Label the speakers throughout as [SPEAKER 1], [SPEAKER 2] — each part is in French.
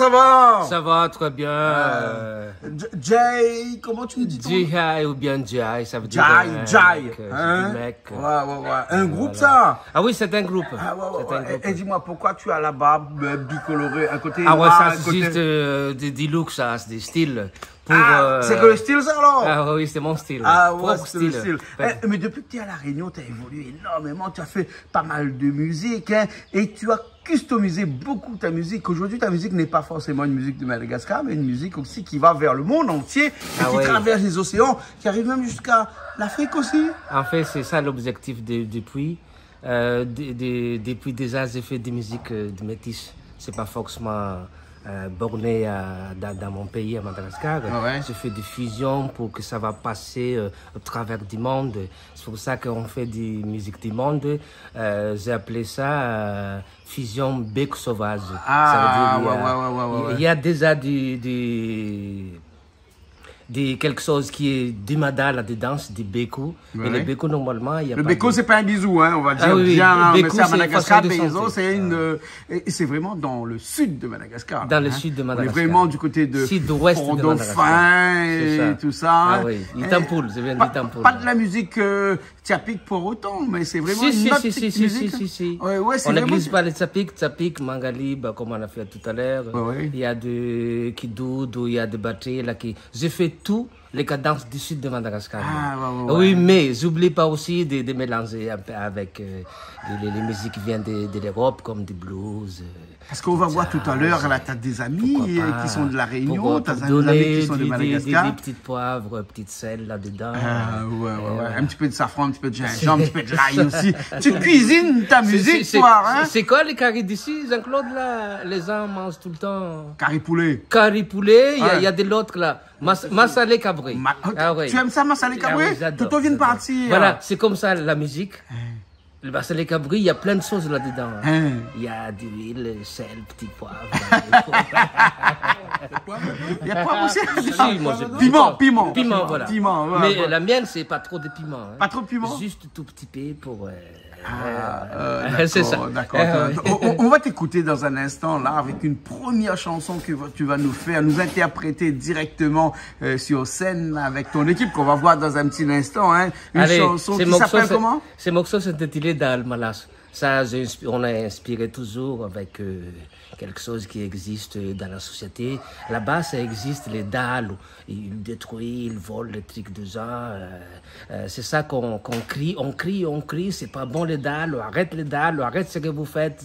[SPEAKER 1] ça va?
[SPEAKER 2] Ça va très bien.
[SPEAKER 1] Jay, comment tu me dis?
[SPEAKER 2] Jai ou bien Jai, ça veut dire
[SPEAKER 1] Jai.
[SPEAKER 2] mec.
[SPEAKER 1] Ouais. Un groupe, ça?
[SPEAKER 2] Ah oui, c'est un groupe.
[SPEAKER 1] Ah ouais. Et dis-moi, pourquoi tu as la barbe bicolorée, un côté
[SPEAKER 2] Ah ouais,
[SPEAKER 1] noir,
[SPEAKER 2] ça
[SPEAKER 1] un
[SPEAKER 2] c'est
[SPEAKER 1] côté...
[SPEAKER 2] juste des looks, ça, c'est des styles. Pour,
[SPEAKER 1] c'est que le style, ça, alors?
[SPEAKER 2] Ah oui, c'est mon style.
[SPEAKER 1] Ah ouais, c'est le style. Mais depuis que tu es à La Réunion, tu as évolué énormément, tu as fait pas mal de musique, hein, et tu as customisé beaucoup ta musique. Aujourd'hui, ta musique n'est pas forcément une musique de Madagascar, mais une musique aussi qui va vers le monde entier, et qui traverse les océans, qui arrive même jusqu'à l'Afrique aussi.
[SPEAKER 2] En fait, c'est ça l'objectif depuis. Depuis des années, j'ai fait des musiques de métis. C'est pas forcément borné dans mon pays, à Madagascar. J'ai fait des fusions pour que ça va passer au travers du monde. C'est pour ça qu'on fait des musiques du monde. J'ai appelé ça fusion bec sauvage.
[SPEAKER 1] Ah,
[SPEAKER 2] ça veut dire, il y a déjà quelque chose qui est du mada là-dedans, c'est du béco. Et le béco, normalement, il y a
[SPEAKER 1] le béco, c'est pas un bisou, hein, on va dire bien. Mais c'est à Madagascar, c'est vraiment dans le sud de Madagascar.
[SPEAKER 2] Dans le sud de Madagascar.
[SPEAKER 1] On est vraiment du côté de
[SPEAKER 2] Sud-ouest de
[SPEAKER 1] Madagascar. Et tout ça.
[SPEAKER 2] Ah oui, Itampoul, c'est bien d'Itampoul.
[SPEAKER 1] Pas de la musique tchapik pour autant, mais c'est vraiment une autre musique.
[SPEAKER 2] Si. On n'église pas les tchapik, mangalib, comme on a fait tout à l'heure. Il y a de kidoud, il y a de batterie là qui... J'ai fait tout les cadences du sud de Madagascar. Oui, mais j'oublie pas aussi de mélanger un peu avec les musiques qui viennent de l'Europe, comme des blues.
[SPEAKER 1] Parce qu'on va voir tout à l'heure, là, tu as des amis qui sont de La Réunion, tu as des amis qui sont de Madagascar.
[SPEAKER 2] Des petites poivres, petites sel là-dedans.
[SPEAKER 1] Un petit peu de safran, un petit peu de gingembre, un petit peu de l'ail aussi. Tu cuisines ta musique, toi, hein?
[SPEAKER 2] C'est quoi les caries d'ici, Jean-Claude, là? Les gens mangent tout le temps.
[SPEAKER 1] Curry poulet.
[SPEAKER 2] Curry poulet, il y a de l'autre, là. Massalé cabré.
[SPEAKER 1] Tu aimes ça, massalé cabré? Tout vient de partir.
[SPEAKER 2] Voilà, c'est comme ça, la musique. Le massalé cabri, il y a plein de choses là-dedans. Il y a de l'huile, sel, petit poivre.
[SPEAKER 1] Il y a poivre aussi?
[SPEAKER 2] Piment, voilà. Mais la mienne, c'est pas trop de piment.
[SPEAKER 1] Pas trop de piment?
[SPEAKER 2] Juste tout petit peu pour...
[SPEAKER 1] c'est ça. D'accord. On va t'écouter dans un instant, là, avec une première chanson que tu vas nous faire, nous interpréter directement sur scène avec ton équipe, qu'on va voir dans un petit instant. Hein. Une chanson qui s'appelle comment?
[SPEAKER 2] Ce morceau s'intitule Dal Malas. Ça, on a inspiré toujours avec quelque chose qui existe dans la société. Là-bas, ça existe, les dalles. Ils détruisent, ils volent les trucs de gens. C'est ça qu'on crie. On crie. C'est pas bon les dalles. Arrête les dalles. Arrête ce que vous faites.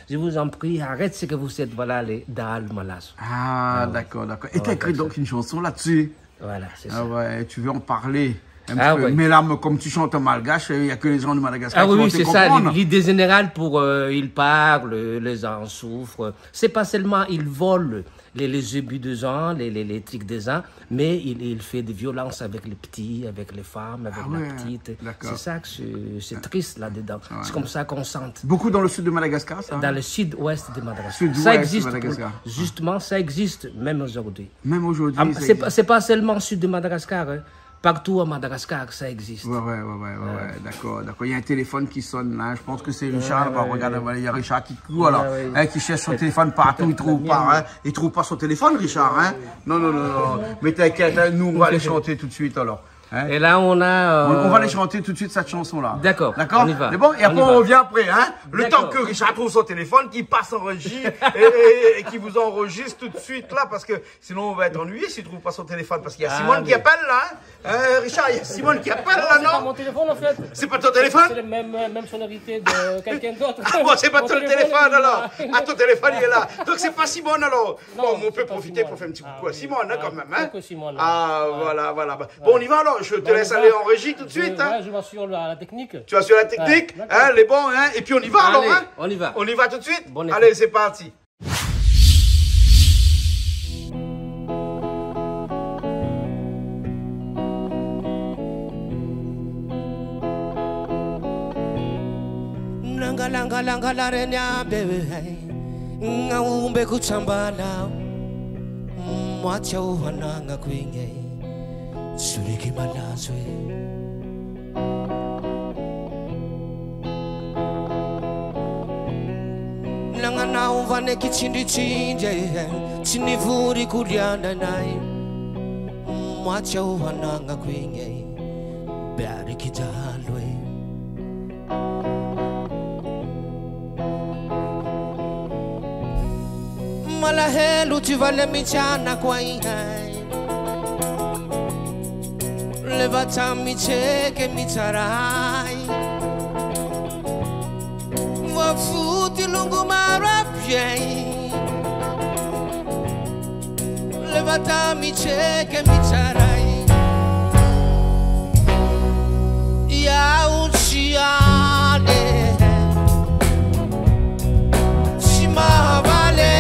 [SPEAKER 2] Je vous en prie, arrête ce que vous faites. Voilà les dalles malas.
[SPEAKER 1] D'accord. Et tu as écrit donc une chanson là-dessus.
[SPEAKER 2] Voilà, c'est ça.
[SPEAKER 1] Tu veux en parler? Mais là, comme tu chantes en malgache, il n'y a que les gens de Madagascar qui vont te
[SPEAKER 2] comprendre.
[SPEAKER 1] C'est ça.
[SPEAKER 2] L'idée générale pour ils parlent, les gens souffrent. C'est pas seulement ils volent les ébus des gens, les trucs des gens, mais il fait des violences avec les petits, avec les femmes, avec la petite. C'est ça que c'est triste là-dedans. C'est comme ça qu'on sente.
[SPEAKER 1] Beaucoup dans le sud de Madagascar, ça?
[SPEAKER 2] Dans le sud-ouest de Madagascar. Ça existe. Justement, ça existe même aujourd'hui.
[SPEAKER 1] Même aujourd'hui.
[SPEAKER 2] C'est pas seulement le sud de Madagascar. Partout à Madagascar, ça existe.
[SPEAKER 1] D'accord. Il y a un téléphone qui sonne là. Je pense que c'est Richard. Regarde, il y a Richard qui court alors. Qui cherche son téléphone partout. Il trouve pas. Il trouve pas son téléphone, Richard. Non. Mais t'inquiète, nous on va aller chanter tout de suite alors.
[SPEAKER 2] Et là, on
[SPEAKER 1] va aller chanter tout de suite cette chanson-là.
[SPEAKER 2] D'accord.
[SPEAKER 1] On y va. C'est bon? Et après, on revient après, hein? Le temps que Richard trouve son téléphone, qu'il passe en régie et qu'il vous enregistre tout de suite là, parce que sinon, on va être ennuyé s'il trouve pas son téléphone. Parce qu'il y a Simone qui appelle là, Richard, il y a Simone qui appelle là, non?
[SPEAKER 3] C'est pas mon téléphone, en fait.
[SPEAKER 1] C'est pas ton téléphone?
[SPEAKER 3] C'est la même sonorité de quelqu'un d'autre.
[SPEAKER 1] C'est pas ton téléphone alors? Ton téléphone, il est là. Donc, c'est pas Simone alors? Bon, on peut profiter pour faire un petit coucou à Simone, quand même, hein? Voilà. Bon, on y va alors. Je te laisse aller en régie tout de suite.
[SPEAKER 3] Je m'assure la technique.
[SPEAKER 1] Tu assures la technique, les bons, et puis on y va alors.
[SPEAKER 2] On y va.
[SPEAKER 1] On y va tout de suite. Allez, c'est parti.
[SPEAKER 4] Langa la renya bebe ngaumbe kutsambana mwacha uhananga kwinge suriki malazwe langa na naovane kitsindritsindry tsy nivory koliandanay moatsy aho hanagnako igny biariky jalo e malahelo ty valy mitsanako aihay levata mitseke mitsaray voafoty longo maro apiay levata mitseke mitsaray iaotsy ale tsy mahavale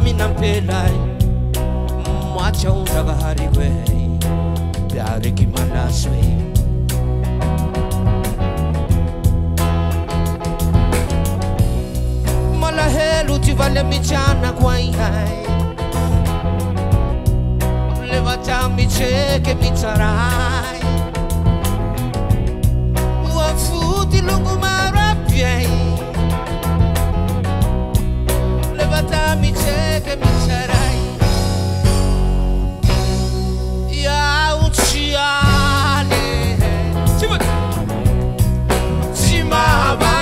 [SPEAKER 4] minampelay moatsy aho ndrakahariky hoe biariky malaso e malahelo ty valy mitsanako aihay levata mitseke mitsaray voafoty longo maro apiay levata mitseke mitsaray iaotsy ale tsy mahavale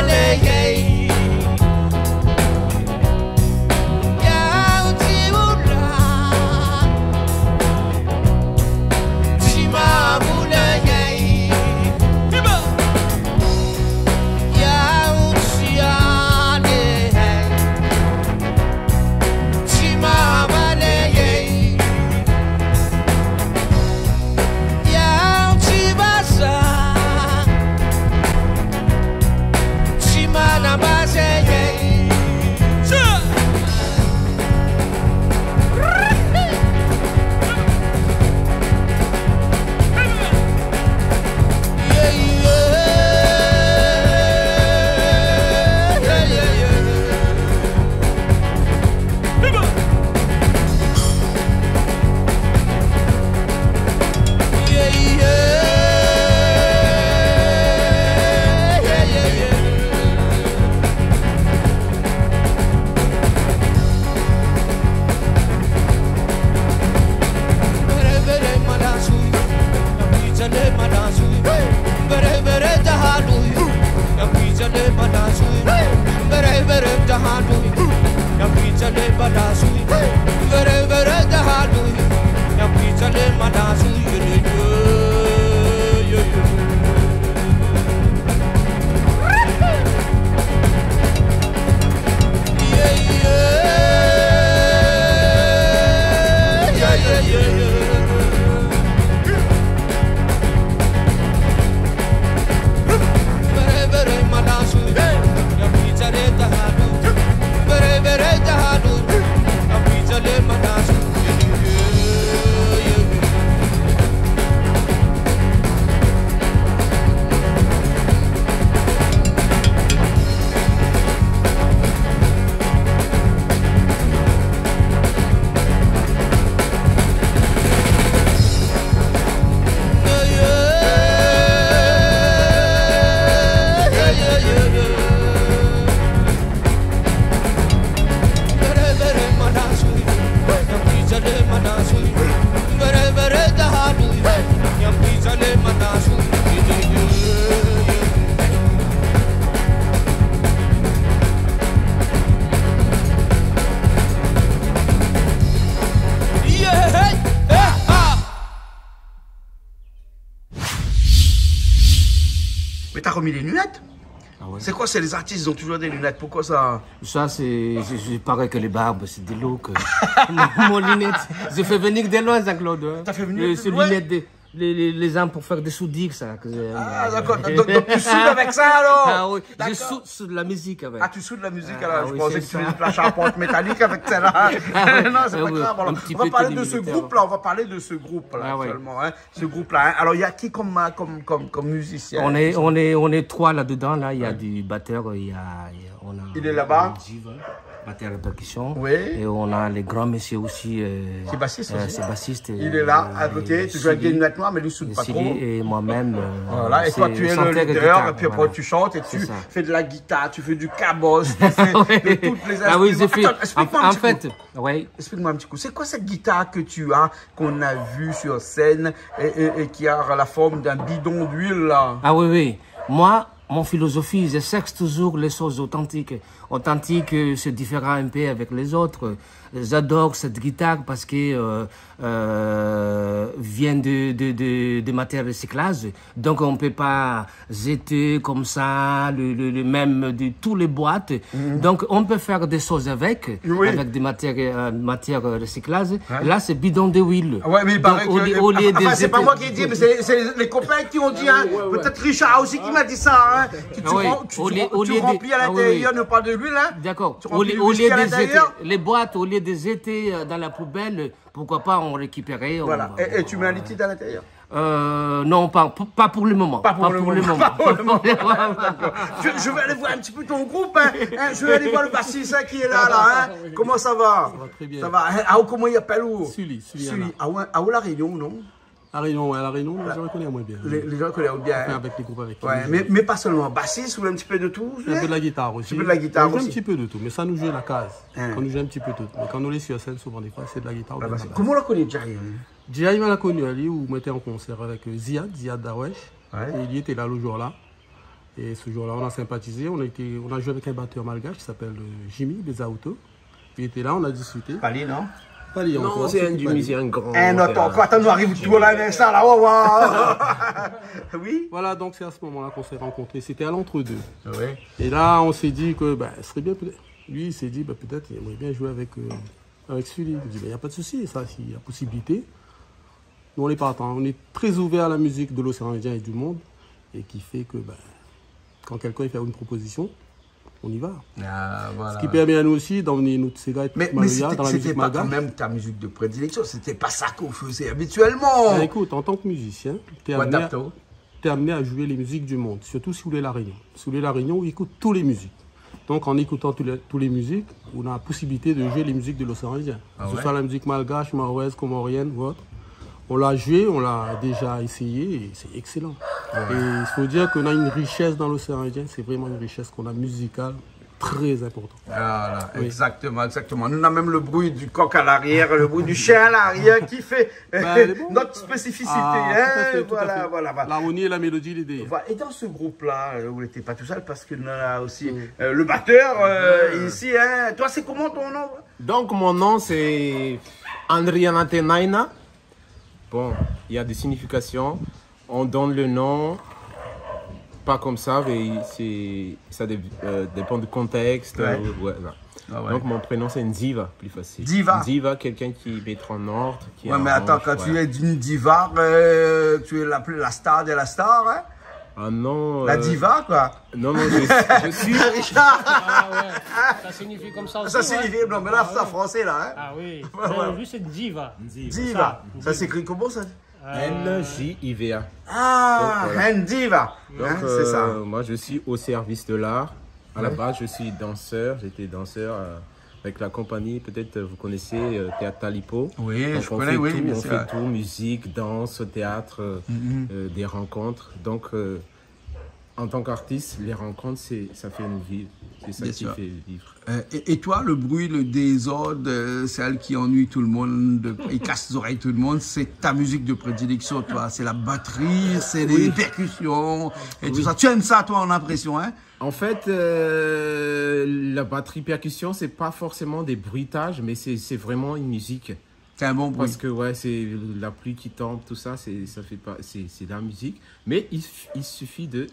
[SPEAKER 1] remis les lunettes.
[SPEAKER 2] Ah ouais.
[SPEAKER 1] C'est quoi, c'est les artistes, ils ont toujours des lunettes. Pourquoi ça?
[SPEAKER 2] Ça, c'est. Je parais que les barbes, c'est des looks. Mon lunette. J'ai fait venir de loin, Jean-Claude. Hein.
[SPEAKER 1] T'as fait venir
[SPEAKER 2] de
[SPEAKER 1] loin?
[SPEAKER 2] lunettes les armes pour faire des soudires, ça.
[SPEAKER 1] Ah, d'accord. Donc, tu soudes avec ça, alors?
[SPEAKER 2] Ah oui, je soude la musique avec.
[SPEAKER 1] Ah, tu soudes la musique, alors? Je
[SPEAKER 2] oui,
[SPEAKER 1] pensais que
[SPEAKER 2] c'est
[SPEAKER 1] tu
[SPEAKER 2] ça.
[SPEAKER 1] faisais la charpente métallique avec celle-là.
[SPEAKER 2] Ah oui.
[SPEAKER 1] Non, c'est
[SPEAKER 2] Ah
[SPEAKER 1] pas
[SPEAKER 2] oui,
[SPEAKER 1] grave. Alors,
[SPEAKER 2] un petit
[SPEAKER 1] on va
[SPEAKER 2] peu
[SPEAKER 1] parler de ce
[SPEAKER 2] militaire.
[SPEAKER 1] groupe-là. On va parler de ce groupe-là,
[SPEAKER 2] Ah ouais.
[SPEAKER 1] actuellement. Hein. Ce groupe-là. Hein. Alors, il y a qui comme musicien?
[SPEAKER 2] On est trois là-dedans, là. Il y a du batteur, on a.
[SPEAKER 1] Il est là-bas?
[SPEAKER 2] Batteur de percussion.
[SPEAKER 1] Oui.
[SPEAKER 2] Et on a les grands messieurs aussi.
[SPEAKER 1] C'est bassiste aussi.
[SPEAKER 2] C'est bassiste.
[SPEAKER 1] Il est là, à côté. Tu joues avec des lunettes noires, mais lui, soude pas trop.
[SPEAKER 2] Et moi-même.
[SPEAKER 1] Voilà, et toi tu es le leader, et puis après
[SPEAKER 2] voilà.
[SPEAKER 1] tu chantes et tu
[SPEAKER 2] C'est ça.
[SPEAKER 1] fais de la guitare, tu fais du cabosse, tu fais de toutes les instruments.
[SPEAKER 2] Ah oui, j'ai fait.
[SPEAKER 1] Attends, explique-moi un
[SPEAKER 2] En
[SPEAKER 1] petit
[SPEAKER 2] fait,
[SPEAKER 1] coup.
[SPEAKER 2] oui.
[SPEAKER 1] Explique-moi un petit coup, c'est quoi cette guitare que tu as, qu'on a vue sur scène et qui a la forme d'un bidon d'huile là?
[SPEAKER 2] Ah oui, oui. Moi, mon philosophie, je cherche toujours les choses authentiques. Authentiques, c'est différent un peu avec les autres. J'adore cette guitare parce que vient de matière recyclage. Donc, on ne peut pas jeter comme ça le même de toutes les boîtes. Donc, on peut faire des choses avec, avec des matières recyclage. Ouais. Là, c'est bidon de huile.
[SPEAKER 1] Ouais, mais il paraît que... Enfin, c'est pas moi qui ai dit, mais c'est les copains qui ont dit. Hein. Peut-être Richard aussi qui m'a dit ça. Hein. Tu remplis à l'intérieur, ne pas de l'huile. Hein.
[SPEAKER 2] D'accord. Au lieu de jeter les boîtes, au lieu de jeter dans la poubelle, pourquoi pas en récupérer.
[SPEAKER 1] Voilà. Et tu mets un liquide à l'intérieur?
[SPEAKER 2] Non, pas pour le moment.
[SPEAKER 1] Pas pour le moment. Je vais aller voir un petit peu ton groupe. Hein. Je vais aller voir le bassiste qui est là. Hein. Comment ça va?
[SPEAKER 5] Ça va très bien.
[SPEAKER 1] Ça va. Ah, comment il appelle où?
[SPEAKER 5] Sully.
[SPEAKER 1] Ah, où la Réunion, non?
[SPEAKER 5] La Réunion, ouais, la Réunion, les gens connaissent moins bien.
[SPEAKER 1] Les gens connaissent bien.
[SPEAKER 5] Enfin, avec les groupes avec
[SPEAKER 1] ouais, mais pas seulement bassiste, ou un petit peu de tout.
[SPEAKER 5] Un peu de la guitare aussi.
[SPEAKER 1] Un peu de la guitare
[SPEAKER 5] on joue
[SPEAKER 1] aussi.
[SPEAKER 5] un petit peu de tout, mais ça nous joue la case. On nous joue un petit peu tout. Mais quand on est sur scène, souvent des fois, c'est de la guitare.
[SPEAKER 1] Comment on la connaît, Jai?
[SPEAKER 5] Jai, il m'a connu à lui, où on était en concert avec Ziad Dawesh.
[SPEAKER 1] Ouais.
[SPEAKER 5] Et il était là le jour-là. Et ce jour-là, on a sympathisé. On a joué avec un batteur malgache qui s'appelle Jimmy Bezauto. Il était là, on a discuté.
[SPEAKER 1] Pali, non?
[SPEAKER 2] Non, c'est un musicien grand.
[SPEAKER 1] Un autre, quand on arrive tout là, ça là, oui.
[SPEAKER 5] Voilà, donc c'est à ce moment-là qu'on s'est rencontrés. C'était à l'entre-deux.
[SPEAKER 1] Ouais.
[SPEAKER 5] Et là, on s'est dit que ce serait bien peut-être. Lui, il s'est dit peut-être qu'il aimerait bien jouer avec Sully. Je dis il n'y a pas de souci, ça, s'il y a possibilité. Nous, on est partant. On est très ouvert à la musique de l'océan Indien et du monde. Et qui fait que quand quelqu'un fait une proposition, on y va.
[SPEAKER 1] Ah, voilà.
[SPEAKER 5] Ce qui permet à nous aussi d'emmener notre Sega et
[SPEAKER 1] mais c'était pas quand même ta musique de prédilection, c'était pas ça qu'on faisait habituellement.
[SPEAKER 5] Écoute, en tant que musicien, tu es amené à jouer les musiques du monde, surtout sous les La Réunion. Sous les La Réunion, on écoute toutes les musiques. Donc en écoutant toutes les musiques, on a la possibilité de jouer les musiques de l'océan Indien. Que ce soit la musique malgache, mahoraise, comorienne ou autre. On l'a joué, on l'a déjà essayé et c'est excellent. Ouais. Et il faut dire qu'on a une richesse dans l'océan Indien, c'est vraiment une richesse qu'on a musicale très importante.
[SPEAKER 1] Voilà, oui. Exactement. Nous avons même le bruit du coq à l'arrière, le bruit du chien à l'arrière qui fait notre spécificité. Voilà.
[SPEAKER 5] L'harmonie et la mélodie, l'idée.
[SPEAKER 1] Et dans ce groupe-là, vous n'étiez pas tout seul parce que nous avons aussi le batteur ici. Hein. Toi, c'est comment ton nom?
[SPEAKER 6] Donc, mon nom, c'est Andrianate Naina. Bon, il y a des significations. On donne le nom, pas comme ça, mais ça dépend du contexte. Ouais. Donc mon prénom c'est Ndiva, plus facile. Ndiva, quelqu'un qui veut être en ordre.
[SPEAKER 1] Mais attends, quand tu es d'une diva, tu es la star de la star, hein?
[SPEAKER 6] Ah non.
[SPEAKER 1] La diva, quoi.
[SPEAKER 6] Non, je suis.
[SPEAKER 1] Richard.
[SPEAKER 3] Ah ouais. Ça signifie comme ça aussi.
[SPEAKER 1] Ça signifie, non, mais là, c'est en français, là. Hein?
[SPEAKER 3] Ah oui. Juste c'est diva.
[SPEAKER 1] Diva. Ça s'écrit comment, ça?
[SPEAKER 6] N-J-I-V-A.
[SPEAKER 1] Ah, Ndiva. C'est ça.
[SPEAKER 6] Moi, je suis au service de l'art. À la base, je suis danseur. J'étais danseur avec la compagnie. Peut-être vous connaissez Théâtre Talipo.
[SPEAKER 1] Oui,
[SPEAKER 6] donc,
[SPEAKER 1] je connais, oui.
[SPEAKER 6] On fait tout, musique, danse, théâtre, des rencontres. Donc, en tant qu'artiste, les rencontres, ça fait nous vivre. C'est ça qui fait vivre.
[SPEAKER 1] Et toi, le bruit, le désordre, celle qui ennuie tout le monde, il casse les oreilles tout le monde, c'est ta musique de prédilection, toi. C'est la batterie, c'est les percussions et tout ça. Tu aimes ça, toi, en impression, hein?
[SPEAKER 6] En fait, la batterie percussion, c'est pas forcément des bruitages, mais c'est vraiment une musique.
[SPEAKER 1] C'est un bon bruit.
[SPEAKER 6] Parce que ouais, c'est la pluie qui tombe, tout ça, c'est de la musique. Mais il suffit de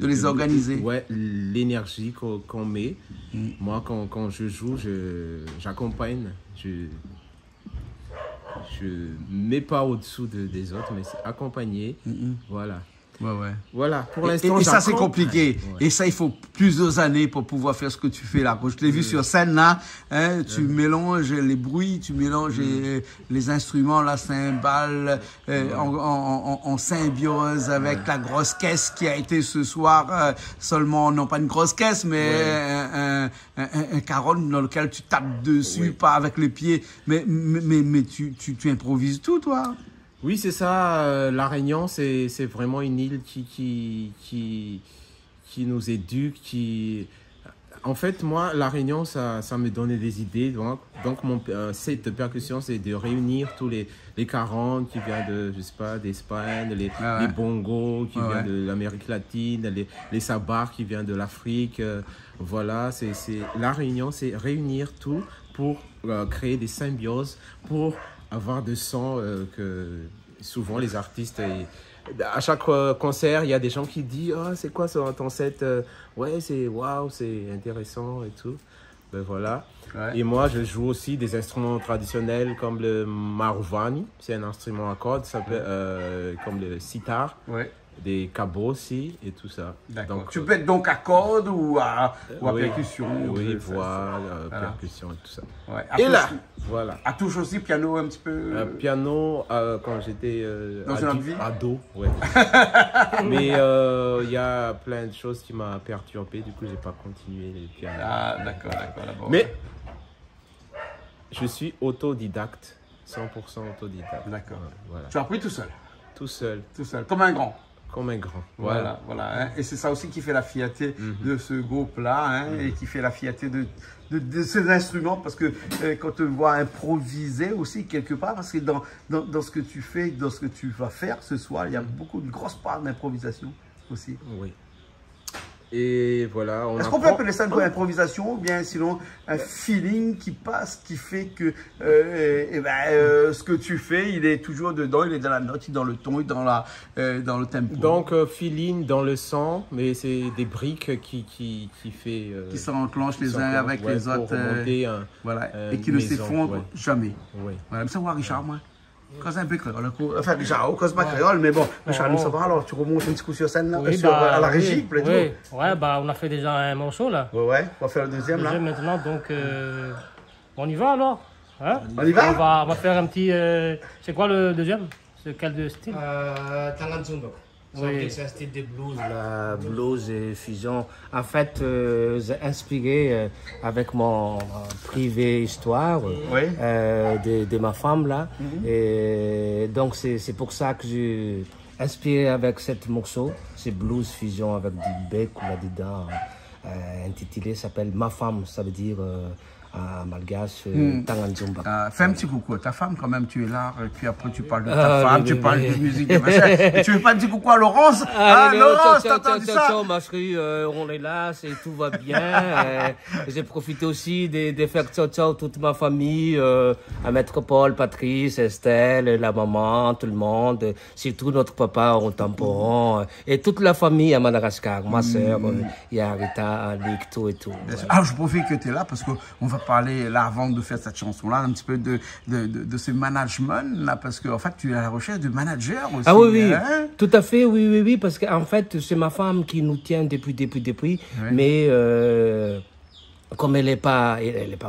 [SPEAKER 1] les organiser.
[SPEAKER 6] Ouais, l'énergie qu'on met. Moi, quand je joue, j'accompagne. Je mets pas au-dessous des autres, mais c'est accompagné. Voilà.
[SPEAKER 1] Ouais.
[SPEAKER 6] Voilà, pour l'instant.
[SPEAKER 1] Et ça, c'est compliqué. Ouais. Et ça, il faut plusieurs années pour pouvoir faire ce que tu fais là. Quand je t'ai vu sur scène là, hein, tu mélanges les bruits, tu mélanges les instruments, la cymbale, en symbiose avec la grosse caisse qui a été ce soir seulement, non pas une grosse caisse, mais un caron dans lequel tu tapes dessus, pas avec les pieds. Mais tu improvises tout, toi.
[SPEAKER 6] Oui, c'est ça. La Réunion, c'est vraiment une île qui nous éduque. En fait, moi, La Réunion, ça me donnait des idées. Donc cette percussion, c'est de réunir tous les 40 qui viennent de, je sais pas, d'Espagne, les bongos qui viennent de l'Amérique latine, les sabars qui viennent de l'Afrique. Voilà, La Réunion, c'est réunir tout pour créer des symbioses, pour avoir des sons que souvent les artistes, à chaque concert, il y a des gens qui disent « Oh, c'est quoi ton set ?» Ouais, c'est waouh, c'est intéressant et tout. Ben voilà. Ouais. Et moi, je joue aussi des instruments traditionnels comme le marouvani, c'est un instrument à cordes, comme le sitar. Ouais. Des cabots aussi et tout ça.
[SPEAKER 1] D'accord. Tu peux être donc à cordes ou à percussion.
[SPEAKER 6] Oui, voix, percussion et tout ça.
[SPEAKER 1] Ouais.
[SPEAKER 6] Et là, voilà.
[SPEAKER 1] À touche aussi, piano un petit peu.
[SPEAKER 6] Piano, quand j'étais ado, ouais. Mais il y a plein de choses qui m'ont perturbé, du coup, j'ai pas continué les pianos.
[SPEAKER 1] Ah, d'accord.
[SPEAKER 6] Mais je suis autodidacte, 100% autodidacte.
[SPEAKER 1] D'accord.
[SPEAKER 6] Voilà.
[SPEAKER 1] Tu as appris tout seul?
[SPEAKER 6] Tout seul,
[SPEAKER 1] comme un grand.
[SPEAKER 6] Comme un grand.
[SPEAKER 1] Voilà. Hein. Et c'est ça aussi qui fait la fierté de ce groupe-là, hein, et qui fait la fierté de ces instruments, parce que quand on te voit improviser aussi quelque part, parce que dans ce que tu fais, dans ce que tu vas faire ce soir, il y a une grosse part d'improvisation aussi.
[SPEAKER 6] Oui. Et voilà.
[SPEAKER 1] Est-ce qu'on peut appeler ça une improvisation ou bien sinon un feeling qui passe, qui fait que ce que tu fais, il est toujours dedans, il est dans la note, il est dans le ton, il est dans le tempo.
[SPEAKER 6] Donc feeling dans le son, mais c'est des briques qui
[SPEAKER 1] s'enclenchent les uns avec les autres. Voilà. Et qui ne s'effondrent jamais.
[SPEAKER 6] Oui.
[SPEAKER 1] Voilà. Ça va, Richard, moi. Quand c'est un peu créole, enfin Richard, quand c'est pas créole, mais bon, Richard, nous savons, alors tu remontes un petit coup sur scène là, à la régie, peut-être.
[SPEAKER 3] Ouais, on a fait déjà un morceau là.
[SPEAKER 1] Ouais, on va faire le deuxième là.
[SPEAKER 3] Maintenant, donc, on y va alors, hein?
[SPEAKER 1] On y va?
[SPEAKER 3] On va faire un petit, c'est quoi le deuxième? C'est quel de style?
[SPEAKER 2] Tanganzumba. C'est un style de blues. La blues et fusion. En fait, j'ai inspiré avec mon privé histoire de ma femme là. Et donc c'est pour ça que j'ai inspiré avec cette morceau. C'est blues fusion avec du bec là-dedans. Intitulé s'appelle Ma femme, ça veut dire malgache, Tanganzumba.
[SPEAKER 1] Fais un petit coucou à ta femme quand même, tu es là, et puis après tu parles de ta femme, tu parles de musique, et tu veux pas dire coucou à Laurence? Laurence, t'as entendu ça?
[SPEAKER 2] Ma chérie, on est là, tout va bien. J'ai profité aussi de faire ciao toute ma famille, à Maître Paul, Patrice, Estelle, la maman, tout le monde, surtout notre papa au tampon, et toute la famille à Madagascar, ma soeur, Yarita, Alik, tout et tout.
[SPEAKER 1] Alors je profite que tu es là parce qu'on va parler là avant de faire cette chanson-là un petit peu de ce management là, parce qu'en fait tu es à la recherche de managers aussi.
[SPEAKER 2] Ah oui, hein? Tout à fait, oui, parce qu'en fait c'est ma femme qui nous tient depuis, mais comme elle n'est pas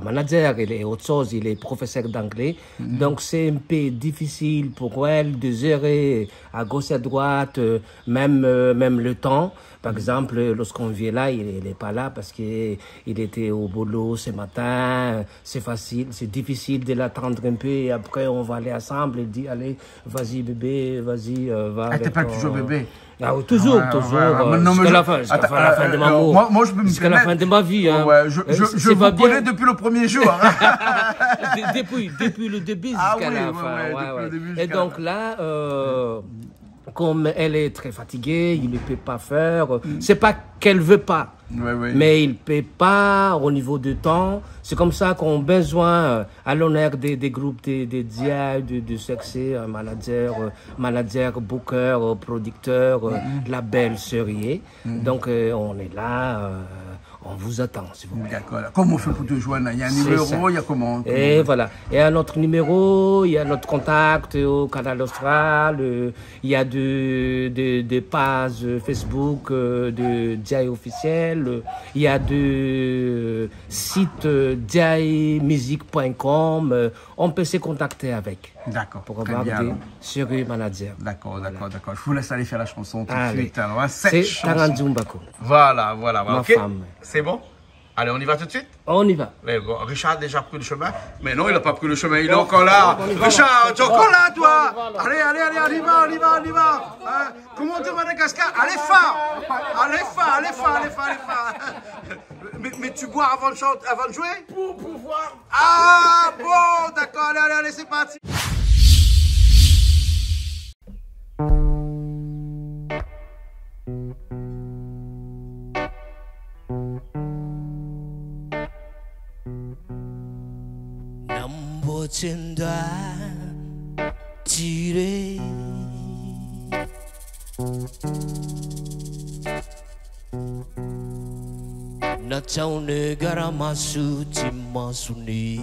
[SPEAKER 2] manager, elle est autre chose, elle est professeur d'anglais, donc c'est un peu difficile pour elle de gérer à gauche à droite, même le temps. Par exemple, lorsqu'on vient là, il n'est pas là parce qu'il était au boulot ce matin. C'est facile, c'est difficile de l'attendre un peu et après on va aller ensemble et dire allez, vas-y bébé, vas-y, va.
[SPEAKER 1] Elle t'appelle toujours bébé?
[SPEAKER 2] Ah, toujours. Jusqu'à la fin de ma vie.
[SPEAKER 1] Moi, je peux me
[SPEAKER 2] jusqu'à la fin de ma vie. Hein.
[SPEAKER 1] Ouais, je vous connais depuis le premier jour.
[SPEAKER 2] depuis le début jusqu'à la fin. Et donc là, comme elle est très fatiguée, il ne peut pas faire. C'est pas qu'elle veut pas, mais il peut pas au niveau du temps. C'est comme ça qu'on a besoin à l'honneur des groupes de DI, de succès, manager, booker, producteur, label, serrier. Donc on est là. On vous attend, s'il vous plaît.
[SPEAKER 1] D'accord. Comment on fait pour te joindre? Il y a un numéro, il y a comment?
[SPEAKER 2] Et voilà. Il y a notre numéro, il y a notre contact au Canal Austral, il y a des pages Facebook de DI officiel, il y a des sites dimusic.com. On peut se contacter avec.
[SPEAKER 1] D'accord.
[SPEAKER 2] Pour avoir des sérieux managers.
[SPEAKER 1] D'accord. Je vous laisse aller faire la chanson tout de suite. Alors,
[SPEAKER 2] c'est Taranzumbako.
[SPEAKER 1] Voilà.
[SPEAKER 2] Ma
[SPEAKER 1] ok.
[SPEAKER 2] femme.
[SPEAKER 1] C'est bon? Allez, on y va tout de suite?
[SPEAKER 2] On y va.
[SPEAKER 1] Richard a déjà pris le chemin. Mais non, il n'a pas pris le chemin, il est encore là. Richard, tu es encore là, toi? Allez, on y va. Hein? Comment on dit Madagascar? Allez fort. Mais tu bois avant de jouer? Pour pouvoir. Ah, bon, d'accord. Allez, c'est parti.
[SPEAKER 4] Tenda tire na chaune garamasu timasuni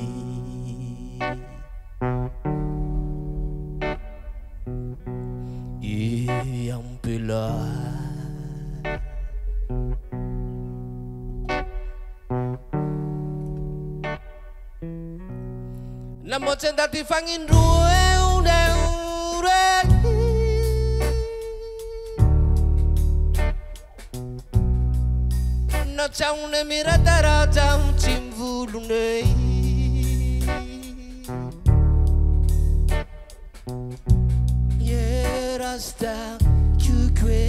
[SPEAKER 4] ampela na motenda ti fangin na chaune miratara cham chimvulune yerasta kukwe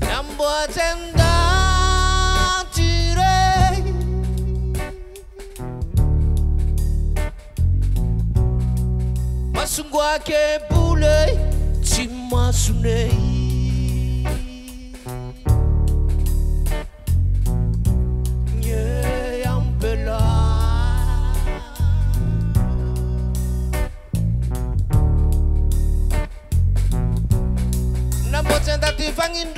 [SPEAKER 4] nambo Masungwa ke bule chimasune ye ampela na botenda ti fangin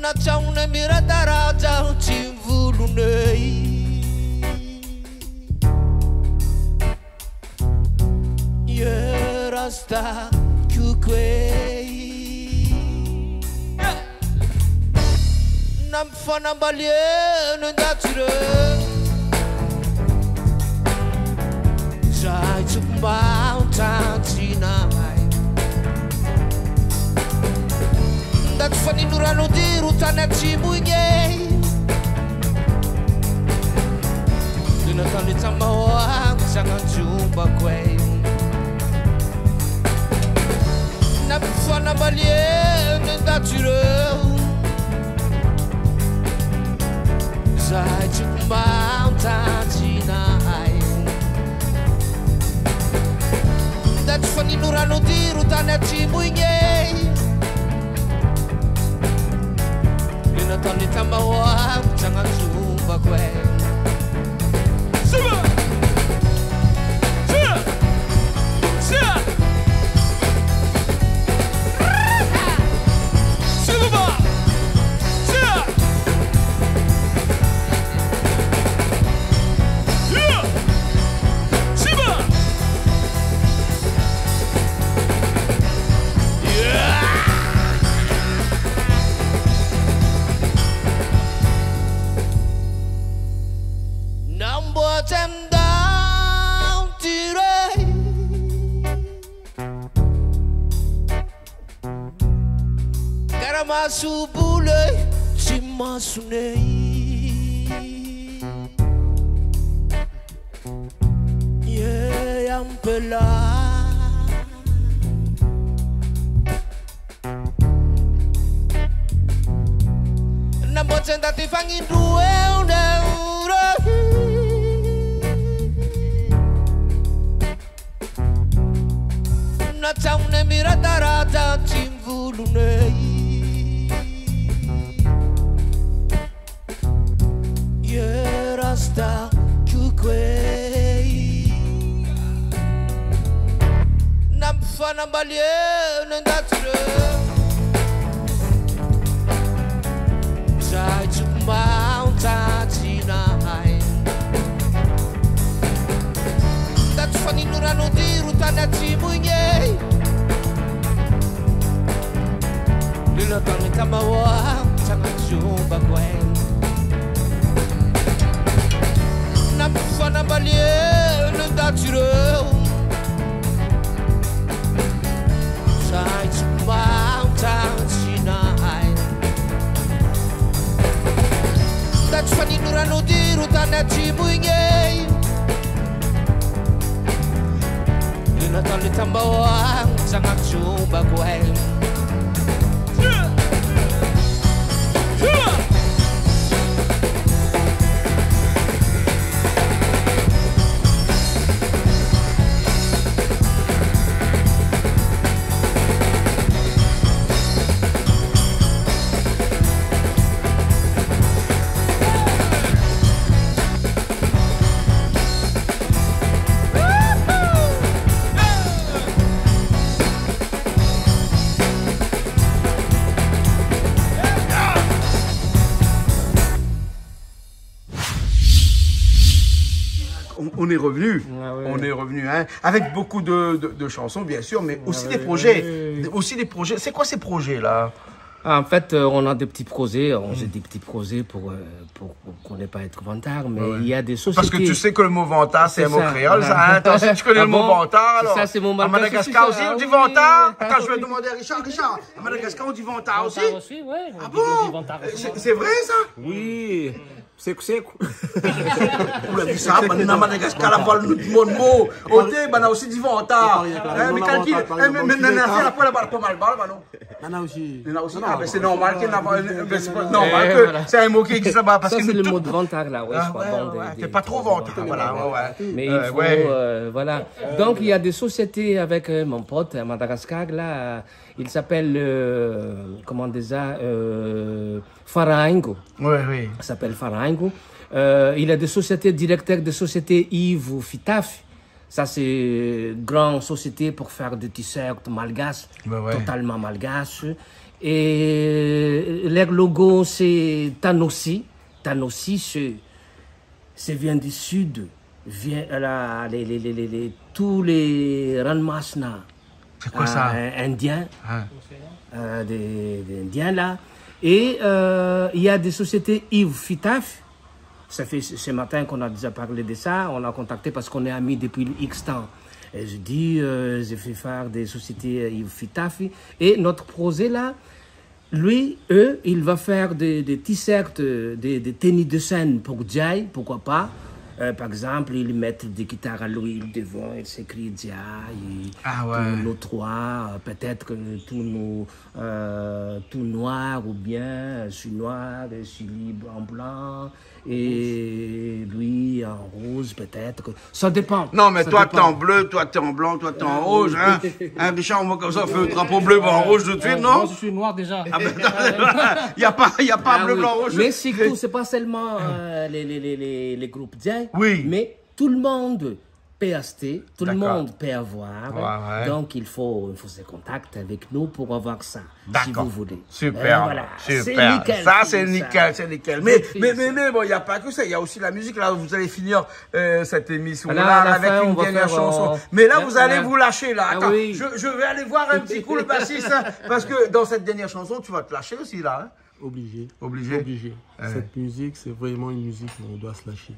[SPEAKER 4] na chaune miratara cham chimvulune yerasta kukwe nam fana balien nature try to mountain tonight. That's funny, Nurano di Rutanachi Muye. Dinatani Tamawa, Sanganjumba Quay. Nafana Malien, natural. Zai Mountain tonight. That's funny, Nurano di Rutanachi Muye. Tony Tamawa, jangan jumpa gue. Suba, suba, suba, suba, suba, suba, them down today. Garamasu bule chimasune. Yeah, ampela. Senta ti fangi due €1. Na chaune mirata raja chimvulune. Ye rasta kukwei. Nam fana balie nendatire. Try to mount a tonight. That's funny, Nurano di Rutanati Munye. Lila Tani Kamawa, Tamachuba Gwen. Namfana Balie, Nendatiro. Try to mount a tonight. That's funny, Nurano di Rutanati Munye. Natali tambawang sangat coba gue.
[SPEAKER 1] On est revenu, on est revenu, hein, avec beaucoup de chansons bien sûr, mais aussi des projets, aussi des projets. C'est quoi ces projets là?
[SPEAKER 2] En fait, on a des petits projets, on fait des petits projets pour qu'on n'ait pas être vantard, mais il y a des sociétés...
[SPEAKER 1] Parce que tu sais que le mot vantard, c'est un mot créole, ça, hein? Toi aussi, tu connais le mot vantard, alors?
[SPEAKER 2] Ça, c'est mon
[SPEAKER 1] à Madagascar aussi, on dit vantard?
[SPEAKER 2] Oui.
[SPEAKER 1] Attends, je vais demander à Richard, à Madagascar, on dit vantard aussi?
[SPEAKER 3] aussi, ouais.
[SPEAKER 1] Ah bon? C'est vrai, ça?
[SPEAKER 6] Oui, seco.
[SPEAKER 1] Oula, dit ça, à Madagascar, on parle de mon mot. Ok, on a aussi dit vantard. Mais calcule, mais n'a fait la poêle, pas mal, non?
[SPEAKER 5] Nana aussi.
[SPEAKER 1] C'est normal qu'il n'a pas. C'est normal que c'est un mot qui existe là-bas.
[SPEAKER 2] Ça, c'est le mot de vantard là, ouais, je crois.
[SPEAKER 1] T'es pas trop vantard, voilà.
[SPEAKER 2] Mais il faut, voilà. Donc, il y a des sociétés avec mon pote à Madagascar, là. Il s'appelle, comment déjà, Faraingo.
[SPEAKER 1] Oui.
[SPEAKER 2] Il s'appelle Faraingo. Il a des sociétés, directeur de société Yves Fitaf. Ça, c'est une grande société pour faire des t-shirts malgaches, totalement malgaches. Et leur logo, c'est Tanossi. Tanossi, c'est vient du sud. Vient, tous les Ranmasna.
[SPEAKER 1] C'est quoi ça?
[SPEAKER 2] Indiens. Des Indiens, là. Et il y a des sociétés Yves Fitaf. Ça fait ce matin qu'on a déjà parlé de ça. On a contacté parce qu'on est amis depuis X temps. Et je dis, j'ai fait faire des sociétés Yves Fitafi. Et notre projet là, lui, il va faire des t-shirts, des tennis de scène pour Jai, pourquoi pas. Par exemple, ils mettent des guitares à l'huile devant, il s'écrit Jai. Tous nos trois, peut-être tout noir ou bien je suis noir, je suis libre en blanc. Et lui en rose peut-être, ça dépend.
[SPEAKER 1] Non mais toi t'es en bleu, toi t'es en blanc, toi t'es en rouge, hein. Richard, on voit comme ça, on fait le drapeau bleu, blanc, rouge tout de suite, non?
[SPEAKER 3] Moi je suis noir déjà.
[SPEAKER 1] Il y a pas bleu, blanc, rouge.
[SPEAKER 2] Mais surtout, c'est pas seulement les groupes Jai, mais tout le monde peut acheter, tout le monde peut avoir. Donc il faut se contacter avec nous pour avoir ça, si vous voulez.
[SPEAKER 1] Super,
[SPEAKER 2] voilà.
[SPEAKER 1] super.
[SPEAKER 2] Nickel,
[SPEAKER 1] ça c'est nickel, c'est nickel. Mais bon, il n'y a pas que ça, il y a aussi la musique. Là, vous allez finir cette émission-là avec une dernière chanson. Mais là, vous allez vous lâcher là. Attends, je vais aller voir un petit coup le bassiste, parce que dans cette dernière chanson, tu vas te lâcher aussi là. Hein? Obligé.
[SPEAKER 5] Cette musique, c'est vraiment une musique où on doit se lâcher.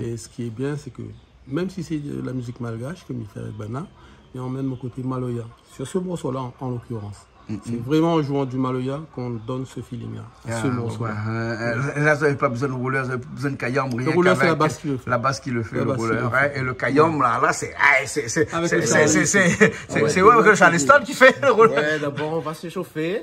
[SPEAKER 5] Et ce qui est bien, c'est que même si c'est de la musique malgache, comme il fait avec Bana, il emmène mon côté maloya. Sur ce morceau-là, en l'occurrence. C'est vraiment en jouant du maloya qu'on donne ce feeling-là, ce morceau-là.
[SPEAKER 1] Là, vous n'avez pas besoin de rouleur, vous n'avez pas besoin de kayam, rien.
[SPEAKER 5] Le rouleur, c'est la basse qui le fait.
[SPEAKER 1] La basse qui le fait, le rouleur.
[SPEAKER 5] qui le fait.
[SPEAKER 1] Et le kayam, là, c'est
[SPEAKER 5] Ouais,
[SPEAKER 1] le Charleston qui fait le rouleur.
[SPEAKER 6] Ouais, d'abord, on va s'échauffer.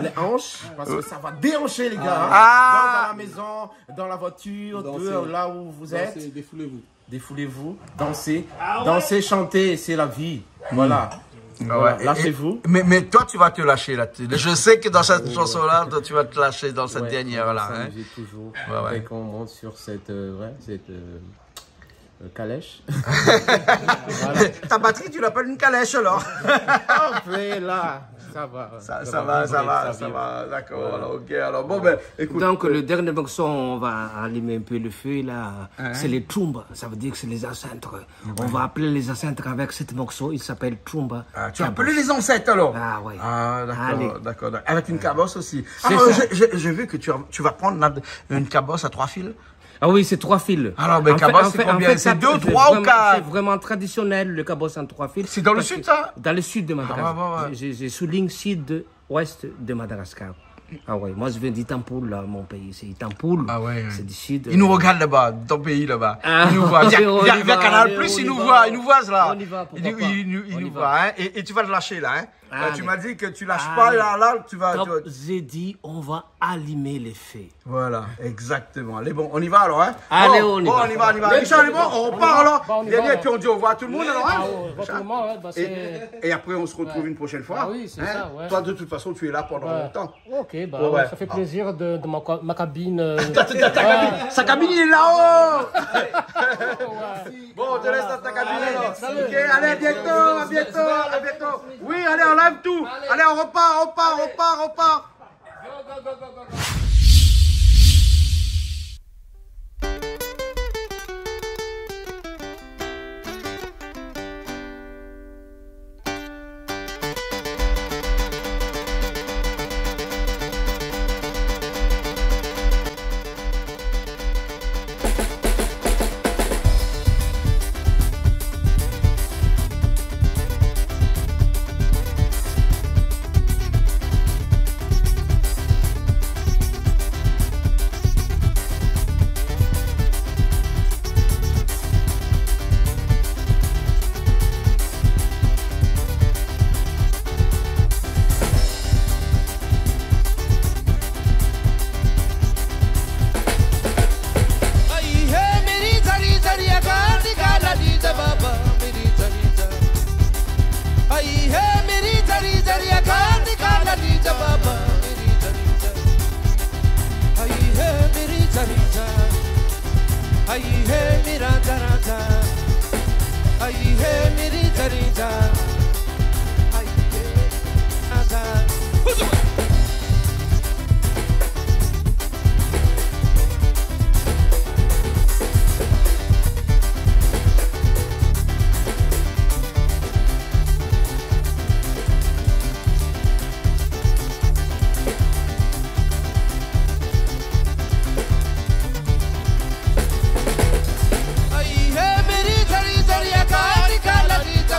[SPEAKER 6] Les hanches, parce que ça va déhancher, les gars. Dans la maison, dans la voiture, là où vous êtes.
[SPEAKER 5] Défoulez-vous.
[SPEAKER 6] Défoulez-vous, dansez. Dansez, chantez, c'est la vie. Voilà.
[SPEAKER 1] Ouais.
[SPEAKER 6] Lâchez-vous.
[SPEAKER 1] Mais toi, tu vas te lâcher là. Je sais que dans cette chanson-là, toi, tu vas te lâcher dans cette dernière-là.
[SPEAKER 6] Ça me dit toujours.
[SPEAKER 1] Ouais.
[SPEAKER 6] Dès qu'on monte sur cette calèche.
[SPEAKER 1] Ta batterie, tu l'appelles une calèche alors?
[SPEAKER 6] Après, là, ça va.
[SPEAKER 1] Ça va. D'accord. Alors, ok. Alors, bon, ben, écoute.
[SPEAKER 2] Donc, le dernier morceau, on va allumer un peu le feu, là. C'est les Trumba. Ça veut dire que c'est les ancêtres. On va appeler les ancêtres avec ce morceau. Il s'appelle Trumba.
[SPEAKER 1] Tu as appelé les ancêtres alors?
[SPEAKER 2] Ah, ouais.
[SPEAKER 1] Ah, d'accord. Avec une cabosse aussi.
[SPEAKER 2] C'est ça.
[SPEAKER 1] J'ai vu que tu vas prendre une cabosse à 3 fils.
[SPEAKER 2] Ah oui, c'est 3 fils.
[SPEAKER 1] Alors, ben, cabosse, c'est combien? C'est 2, 3 ou 4?
[SPEAKER 2] C'est vraiment traditionnel, le cabosse en 3 fils.
[SPEAKER 1] C'est dans le sud, ça?
[SPEAKER 2] Dans le sud de Madagascar.
[SPEAKER 1] Ouais.
[SPEAKER 2] Je souligne sud-ouest de Madagascar. Ah ouais, moi je viens d'Itampoul, là, mon pays, c'est Itampoul.
[SPEAKER 1] Ah ouais.
[SPEAKER 2] C'est du sud.
[SPEAKER 1] Ils nous regardent là-bas, dans ton pays là-bas. Ils nous voient. Via Canal Plus, ils nous voient là.
[SPEAKER 2] On y va, pourquoi pas.
[SPEAKER 1] Ils nous voient, hein. Et tu vas te lâcher là, hein. Tu
[SPEAKER 2] Allez.
[SPEAKER 1] m'as dit que tu lâches pas là, tu vas.
[SPEAKER 2] Comme j'ai dit, on va allumer les feux.
[SPEAKER 1] Voilà, exactement. Allez, bon, on y va alors, hein.
[SPEAKER 2] Allez,
[SPEAKER 1] on y va. Richard, allez, bon, on repart alors. Et puis on dit au revoir à tout le monde alors, hein. Et après, on se retrouve une prochaine fois.
[SPEAKER 3] Ah oui, c'est ça, ouais.
[SPEAKER 1] Toi, de toute façon, tu es là pendant longtemps.
[SPEAKER 3] Ok,
[SPEAKER 1] Ouais.
[SPEAKER 3] ça fait plaisir de ma cabine.
[SPEAKER 1] Sa cabine, il est là-haut. Bon, on te laisse dans ta cabine.
[SPEAKER 3] Salut.
[SPEAKER 1] Ok, allez, à bientôt. Oui, allez, on lève tout. Allez, on repart.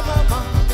[SPEAKER 4] Mama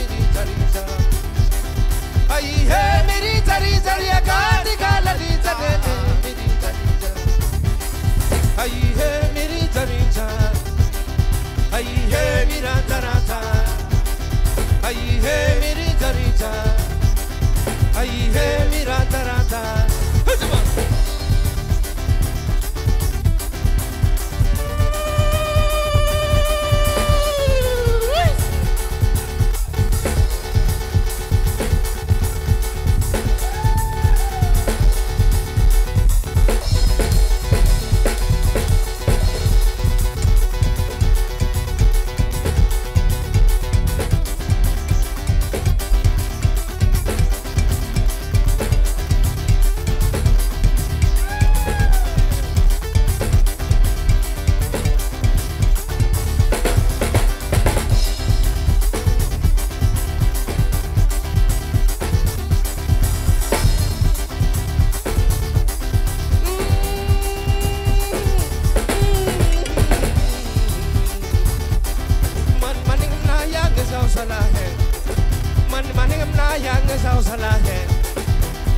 [SPEAKER 4] na yang sao salahe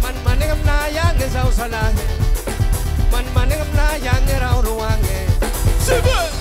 [SPEAKER 4] man maningam na yang sao salahe man maningam na yang rau ruange Super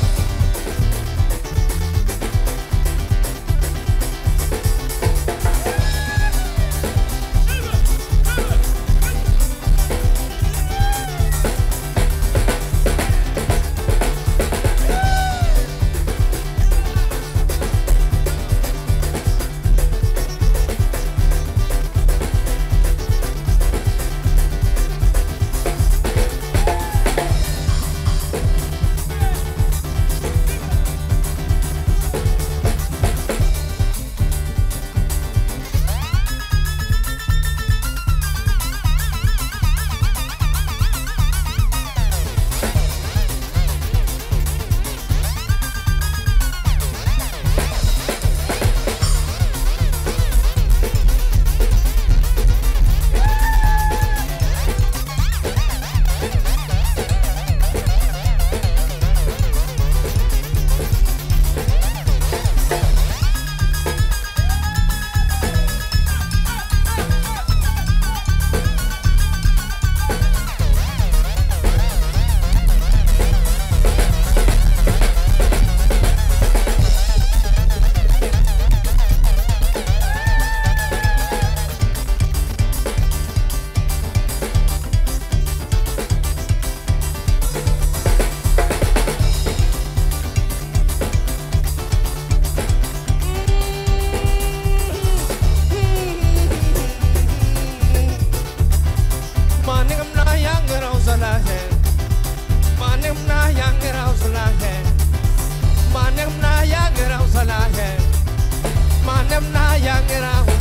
[SPEAKER 4] Manem na yang era